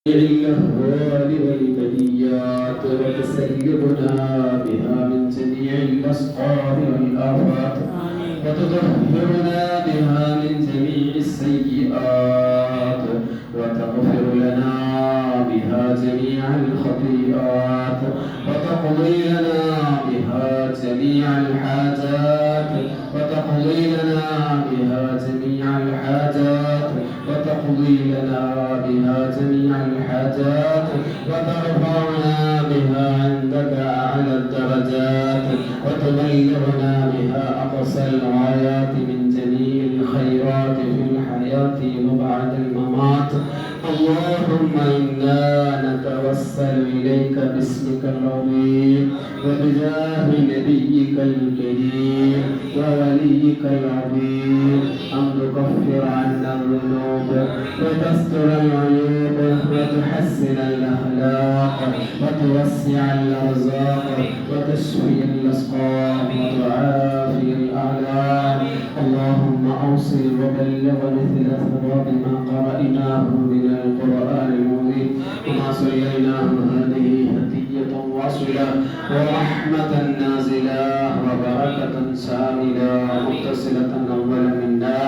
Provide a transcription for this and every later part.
الأهوال والبليات وتسلمنا بها من جميع الأسقام والآفات وتطهرنا بها من جميع السيئات وتغفر لنا بها جميع الخطيئات وتقضي لنا بها جميع الحاجات وتقضي لنا بها جميع الحاجات وتقضي لنا بها جميع الحاجات وترفعنا بها عندك أعلى الدرجات وتبلغنا بها أقصى الغايات من جميع الخيرات في الحياة وبعد الممات. اللهم إنا نتوسل إليك باسمك العظيم وبجاه نبيك الكريم ووليك العظيم أن تكفر عنا الذنوب وتستر العيوب وتحسن الأخلاق وتوسع الأرزاق وتشفي الأسقام وتعافي الأعلام. اللهم أوصل وبلغ مثل ثواب ما قرأناه من القرآن المبين وما صليناه هذه هدية واصلة ورحمة نازلة وبركة شاملة متصلة أول منا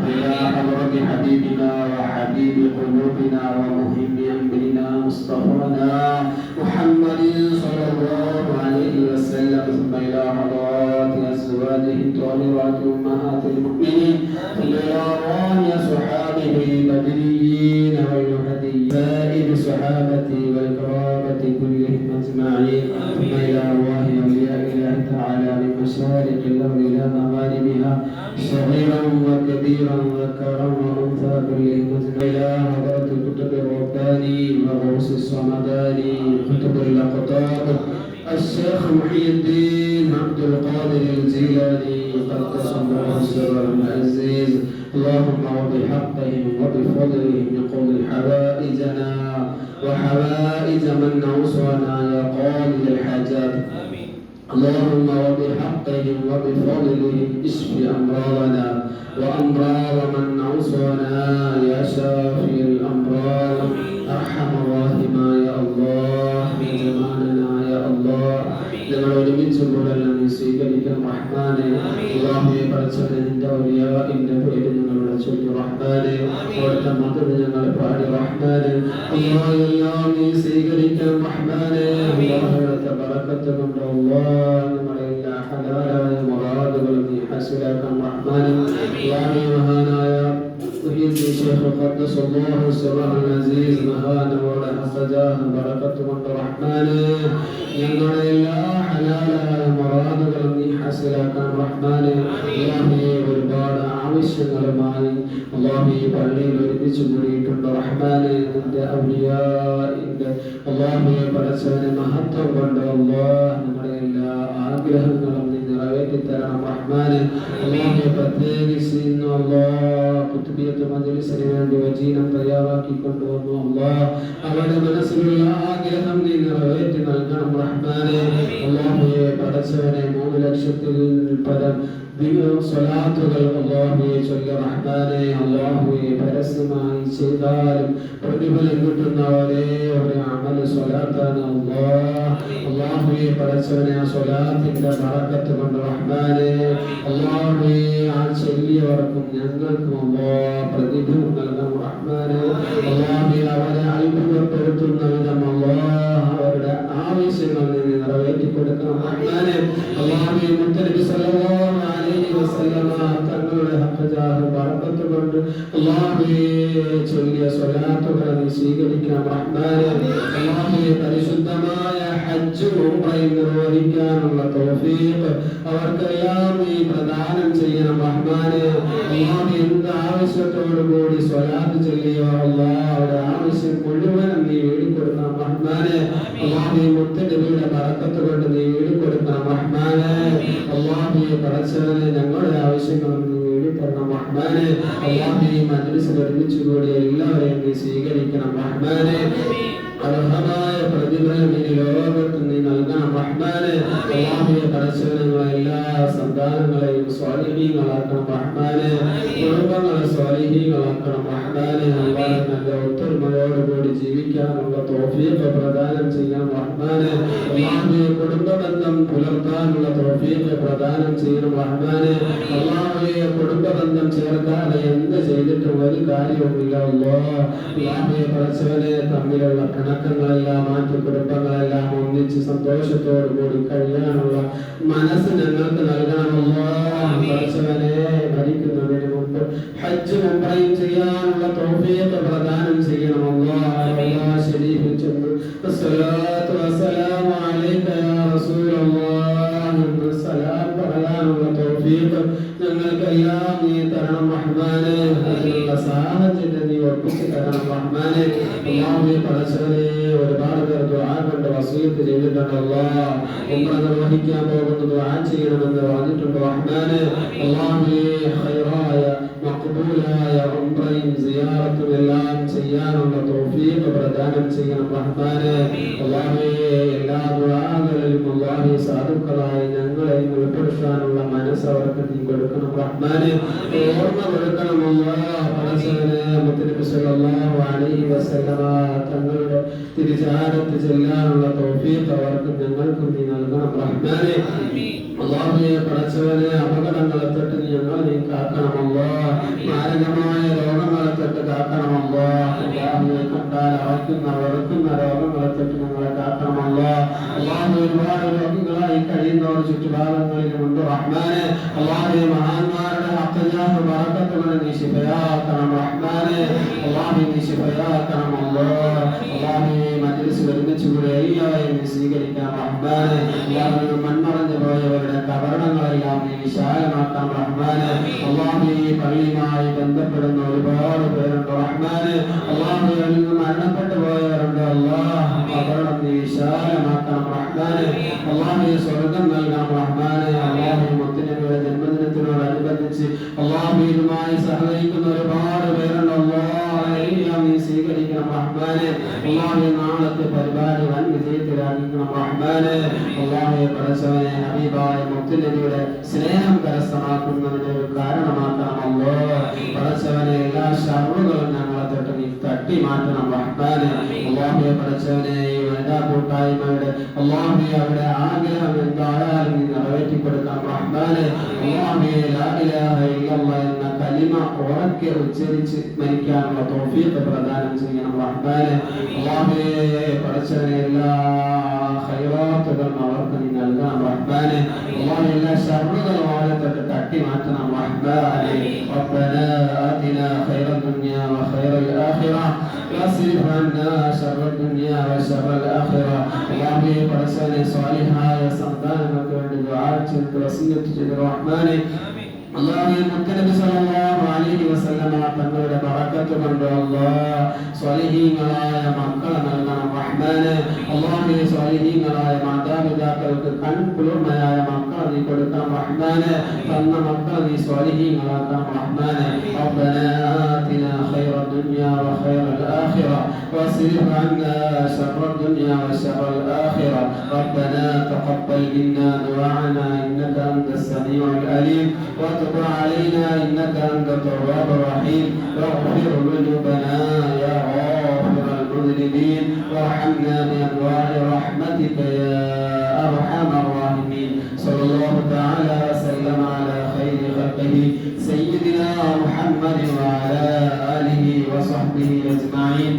إلى حضرة حبيبنا وحبيب قلوبنا ومهم أمرنا مصطفانا محمد صلى الله عليه وسلم ثم إلى حضرات أزواجه الطاهرات أمهات المؤمنين ثم إلى أرواح صحابه البدريين والمهديين سائر صحابته والكرامة كلهم أجمعين ثم إلى أرواح أولياء الله تعالى من مشارق الأرض إلى مغاربها صغيرا وكبيرا ذكرا وأنثى كلهم أجمعين إلى حضرة الكتب الرباني وغوث الصمداني كتب الأقطاب الشيخ محي الدين عبد القادر الجيلاني قدس الله سره العزيز. اللهم وبحقهم وبفضلهم يقضي حوائجنا وحوائج من أوصانا يا قاضي الحاجات. اللهم وبحقهم وبفضلهم اشف أمراضنا وأمراض من أوصانا يا شافي الأمراض. أرحم الراحمين يا الله من زماننا يا الله ഞങ്ങൾ ഒരുമിച്ചുകൂടെല്ലാം നീ സ്വീകരിക്കണം റഹ്മാനെ. അല്ലാഹുവേ പടച്ചവനെ നിന്റെ ഔലിയാഇന്റെ പേര് ഞങ്ങളുടെ ചൊല്ലി റഹ്മാനെ. അവിടുത്തെ മദദ് ഞങ്ങൾ പാടി റഹ്മാനെ. അല്ലാഹുവെല്ലാം നീ സ്വീകരിക്കണം റഹ്മാനെ. അല്ലാഹുവിന്റെ ബറക്കത്ത് കൊണ്ട് അല്ലാഹ് നമ്മുടെ എല്ലാ ഹലാലായ മുറാദുകളും നീ ഹാസിലാക്കണം റഹ്മാനെ. അല്ലാഹുവേ മഹാനായ شيخ قدس الله سره العزيز മഹാനവരുടെ ഹസജാഹ് ബറക്കത്ത് കൊണ്ട് റഹ്മാനെ ഞങ്ങളുടെ എല്ലാ ഹലാലായ മുറാദുകളും നീ ഹാസിലാക്കാൻ റഹ്മാനെ. അല്ലാഹുവേ ഒരുപാട് ആവശ്യങ്ങളുമായി അല്ലാഹുവേ പള്ളിയിൽ ഒരുമിച്ച് കൂടിയിട്ടുണ്ട് റഹ്മാനെ. നിന്റെ ഔലിയാഇന്റെ അല്ലാഹുവേ പടച്ചവനെ മഹത്വം കൊണ്ട് അല്ലാഹ് നമ്മുടെ എല്ലാ ആഗ്രഹങ്ങളും നീ നിറവേറ്റി തരണം റഹ്മാനെ. അല്ലാഹുവേ പ്രത്യേകിച്ച് ഇന്ന് അല്ലാഹ് കുത്തുബിയത്ത് മജ്‌ലിസിന് വേണ്ടി വജീനം തയ്യാറാക്കി കൊണ്ടുവന്നു അല്ലാഹ് അവരുടെ മനസ്സിലുള്ള ആഗ്രഹം നീ നിറവേറ്റി നൽകണം റഹ്മാനെ. അല്ലാഹുവേ പടച്ചവനെ 3 ലക്ഷത്തിൽ പരം സ്വലാത്തുകൾ അല്ലാഹുവേ ചൊല്ലി റഹ്മാനെ. അല്ലാഹുവേ പരസ്യമായി ചെയ്താലും പ്രതിഫലം കിട്ടുന്ന ഒരേ ഒരു അമൽ സ്വലാത്താണ് അല്ലാഹ്. അല്ലാഹുവേ പടച്ചവനെ ആ സ്വലാത്തിന്റെ ബറക്കത്ത് കൊണ്ട് റഹ്മാനെ. അല്ലാഹുവേ ആ ചൊല്ലിയവർക്കും ഞങ്ങൾക്കും അല്ലാഹ് പ്രതിഫലം നൽകണം റഹ്മാനെ. അല്ലാഹുവേ അവരെ അത്ഭുതപ്പെടുത്തുന്ന വിധം അല്ലാഹ് അവരുടെ ആവശ്യങ്ങൾ നീ നിറവേറ്റി കൊടുക്കണം റഹ്മാനെ. അല്ലാഹുവേ മുത്തനബി സല്ലല്ലാഹു അലൈഹി വസല്ലമ തങ്ങളുടെ ഹഖജാഹ് ബറക്കത്ത് കൊണ്ട് അല്ലാഹുവേ ചൊല്ലിയ സ്വലാത്തുകൾ നീ സ്വീകരിക്കണം റഹ്മാനെ. അല്ലാഹുവേ പരിശുദ്ധമായ ഹജ്ജ് ഉംറയും നിർവഹിക്കാനുള്ള തൗഫീഖ് അവർക്കെല്ലാം നീ പ്രദാനം ചെയ്യണം റഹ്മാനെ. അല്ലാഹുവേ എന്ത് ആവശ്യത്തോടു കൂടി സ്വലാത്ത് ചൊല്ലിയോ അല്ലാഹ് അവരുടെ ആവശ്യം മുഴുവനും നീ നേടിക്കൊടുക്കണം റഹ്മാനെ. അല്ലാഹുവേ മുത്തനബിയുടെ ബറക്കത്ത് കൊണ്ട് നീ നേടിക്കൊടുക്കണം റഹ്മാനെ. അല്ലാഹുവേ പടച്ചവനെ ഞങ്ങളുടെ ആവശ്യങ്ങളും നീ നേടിത്തരണം റഹ്മാനെ. അല്ലാഹുവേ മജ്‌ലിസിൽ ഒരുമിച്ച് കൂടി എല്ലാവരെയും നീ സ്വീകരിക്കണം റഹ്മാനെ. അർഹമായ പ്രതിഫലം ഈ ലോകത്ത് നീ നൽകണം റഹ്മാനെ. അല്ലാഹുവേ പടച്ചവനെ എല്ലാ സന്താനങ്ങളെയും സ്വാലിഹീങ്ങളാക്കണം റഹ്മാനെ. കുടുംബങ്ങളെ സ്വാലിഹീങ്ങളാക്കണം റഹ്മാനെ. അല്ലാഹ് നല്ല ഒത്തൊരുമയോടുകൂടി ജീവിക്കാനുള്ള തൗഫീഖ് പ്രദാനം ചെയ്യണം റഹ്മാനെ. അല്ലാഹുവേ കുടുംബ ബന്ധം പുലർത്താനുള്ള തൗഫീഖ് പ്രദാനം ചെയ്യണം റഹ്മാനെ. അല്ലാഹുവേ കുടുംബ ബന്ധം ചേർക്കാതെ എന്ത് ചെയ്തിട്ടും ഒരു കാര്യവുമില്ല അല്ലാഹുവേ. പടച്ചവനെ തമ്മിലുള്ള പിണക്കങ്ങളെല്ലാം മാറ്റി കുടുംബങ്ങളെല്ലാം ഒന്നിച്ച് സന്തോഷത്തോടു കൂടി കഴിയാനുള്ള മനസ്സ് ഞങ്ങൾക്ക് നൽകണമല്ലോ. പടച്ചവനെ മരിക്കുന്നതിന് മുമ്പ് ഹജ്ജ് ഉംറയും ചെയ്യാനുള്ള തൗഫീഖ് പ്രദാനം ചെയ്യണമല്ലോ. ശരീഫിൽ ചെന്ന് അസ്സലാത്തു വസ്സലാമു അലൈക യാ റസൂലല്ലാഹ് എന്ന് സലാം പറയാനുള്ള തൗഫീഖ് ഞങ്ങൾക്കെല്ലാം നീ തരണം റഹ്മാനെ. അതിനുള്ള സാഹചര്യം നീ ഒപ്പിച്ച് തരണം റഹ്മാനെ. അല്ലാഹുവേ പടച്ചവനെ ഒരുപാട് പേർ ദുആ കൊണ്ട് വസീയത്ത് ചെയ്തിട്ടുണ്ടല്ലോ. ഉംറ നിർവഹിക്കാൻ പോകുന്നത് ദുആ ചെയ്യണമെന്ന് പറഞ്ഞിട്ടുണ്ട് റഹ്മാനെ. അല്ലാഹുവേ ഖൈറായ മഖ്ബൂലായ ഉംറയും സിയാറത്തും എല്ലാം ചെയ്യാനുള്ള തൗഫീഖ് പ്രദാനം ചെയ്യണം റഹ്മാനെ. അല്ലാഹുവേ എല്ലാ ദുആകളിലും അല്ലാഹുവേ സാധുക്കളായി ഞങ്ങളെയും ഉൾപ്പെടുത്താനുള്ള മനസ്സ് അവർക്ക് നീ കൊടുക്കണം റഹ്മാനെ. ഓർമ്മ കൊടുക്കണം അല്ലാഹ്. പടച്ചവനെ മുത്തനബി സല്ലല്ലാഹു അലൈഹി വസല്ലമ തങ്ങളുടെ തിരുചാരത്ത് ചെല്ലാനുള്ള തൗഫീഖ് അവർക്ക് ഞങ്ങൾക്കും നീ നൽകണം റഹ്മാനെ. അല്ലാഹുവേ പടച്ചവനെ അപകടങ്ങളെ തൊട്ട് ഞങ്ങളെ കാക്കണമല്ലോ. മാരകമായ രോഗങ്ങളെ തൊട്ട് കാക്കണമല്ലോ. അല്ലാഹുവേ കണ്ടാൽ അറയ്ക്കുന്ന വെറുക്കുന്ന രോഗങ്ങളെ തൊട്ട് ഞങ്ങളെ കാക്കണമല്ലോ. അല്ലാഹുവേ ഒരുപാട് രോഗികളായി കഴിയുന്നവർ ചുറ്റുഭാഗങ്ങളിലുമുണ്ട് റഹ്മാനെ. അല്ലാഹുവേ മഹാന്മാരുടെ ഹഖ്ഖായ ബറകത്തുകൾ നീ ശിഫയാക്കണം റഹ്മാനെ. അല്ലാഹുവേ നീ ശിഫയാക്കണമല്ലോ. അല്ലാഹുവേ മജ്ലിസ് ഒരുമിച്ച് കൂടെ എല്ലാവരെയും നീ സ്വീകരിക്കണം റഹ്മാനെ. അല്ലാഹുവേ മൺമറഞ്ഞു പോയവരുടെ കബറിടങ്ങളെല്ലാം നീ വിശാലമാക്കാം റഹ്മാനെ. അല്ലാഹുവേ പള്ളിയുമായി ബന്ധപ്പെടുന്ന ഒരുപാട് പേരുണ്ട് റഹ്മാനെ. അല്ലാഹുവേ അതിൽ നിന്ന് മരണപ്പെട്ടു പോയവരുണ്ട്. അല്ലാഹ് കബറിടം നീ വിശാലമാക്കണം റഹ്മാനെ. അല്ലാഹുവേ സ്വർഗ്ഗം നൽകണം റഹ്മാനെ. അല്ലാഹുവേ മുത്തുനബിയുടെ ജന്മദിനത്തിനോടനുബന്ധിച്ച് അല്ലാഹുവേ ഇതുമായി സഹകരിക്കുന്ന ഒരുപാട് പേരുണ്ട്. അല്ലാഹ് എല്ലാം നീ സ്വീകരിക്കണം റഹ്മാനെ. അല്ലാഹുവേ നാളത്തെ പരിപാടി വൻ വിജയത്തിലാക്കിക്കണം റഹ്മാനെ. അല്ലാഹുവേ പടച്ചവനെ ഹബീബായ മുത്തുനബിയുടെ സ്നേഹം കരസ്ഥമാക്കുന്നതിന് ഒരു കാരണമാക്കണമല്ലോ. പടച്ചവനെ എല്ലാ ശർറുകളും ഞങ്ങളെ തൊട്ട് നീ തട്ടി മാറ്റണം റഹ്മാനെ. അല്ലാഹുവേ പടച്ചവനെ ഈ വനിതാ കൂട്ടായ്മയുടെ അല്ലാഹുവേ അവരുടെ ആഗ്രഹം എന്തായാലും നീ നിറവേറ്റി കൊടുക്കണം റഹ്മാനെ. അല്ലാഹുവേ ലാ ഇലാഹ ഇല്ലല്ലാഹ് എന്ന കലിമ ഉറക്കെ ഉച്ചരിച്ച് മരിക്കാനുള്ള തൗഫീഖ് പ്രദാനം ചെയ്യണം റഹ്മാനെ. അല്ലാഹുവേ പടച്ചവനെ എല്ലാ ഖൈറാത്തുകളും അവർക്ക് നീ നൽകണം റഹ്മാനെ. അല്ലാഹുവേ എല്ലാ ശർറുകളും അവരെ തൊട്ട് തട്ടി മാറ്റണം റഹ്മാനെ. റബ്ബനാ ആതിനാ ഖൈറൽ ദുനിയാ വഖൈറൽ ആഖിറ വസ്രിഫ് അന്നാ ശർറൽ ദുനിയാ വശർറൽ ആഖിറ. അല്ലാഹുവേ പടച്ചവനെ സ്വാലിഹായ സന്താനങ്ങൾക്ക് വേണ്ടി ദുആ ചെയ്ത് വസിയത്ത് ചെയ്ത് റഹ്മാനെ. അല്ലാഹുവേ മുത്തനബി സല്ലല്ലാഹു അലൈഹി വസല്ലമ തങ്ങളുടെ ബറക്കത്ത് കൊണ്ട് അല്ലാഹ് സ്വാലിഹീങ്ങളായ മക്കളെ നൽകണം റഹ്മാനെ. അല്ലാഹുവേ സ്വാലിഹീങ്ങളായ മാതാപിതാക്കൾക്ക് കൺകുളിർമയായ മക്കളെ നീ കൊടുക്കണം റഹ്മാനെ. തന്ന മക്കളെ നീ സ്വാലിഹീങ്ങളാക്കണം റഹ്മാനെ. റബ്ബനാ ആതിനാ ഖൈറൽ ദുനിയാ വഖൈറൽ ആഖിറ വസ്രിഫ് അന്നാ ശർറൽ ദുനിയാ വശർറൽ ആഖിറ. റബ്ബനാ തഖബ്ബൽ മിന്നാ ദുആഅനാ ഇന്നക അൻതസ് സമീഉൽ അലീം وتب علينا إنك أنت التواب الرحيم. واغفر ذنوبنا يا غافر المذنبين وارحمنا بأنواع رحمتك يا أرحم الراحمين. صلى الله تعالى وسلم على خير خلقه سيدنا محمد وعلى آله وصحبه أجمعين.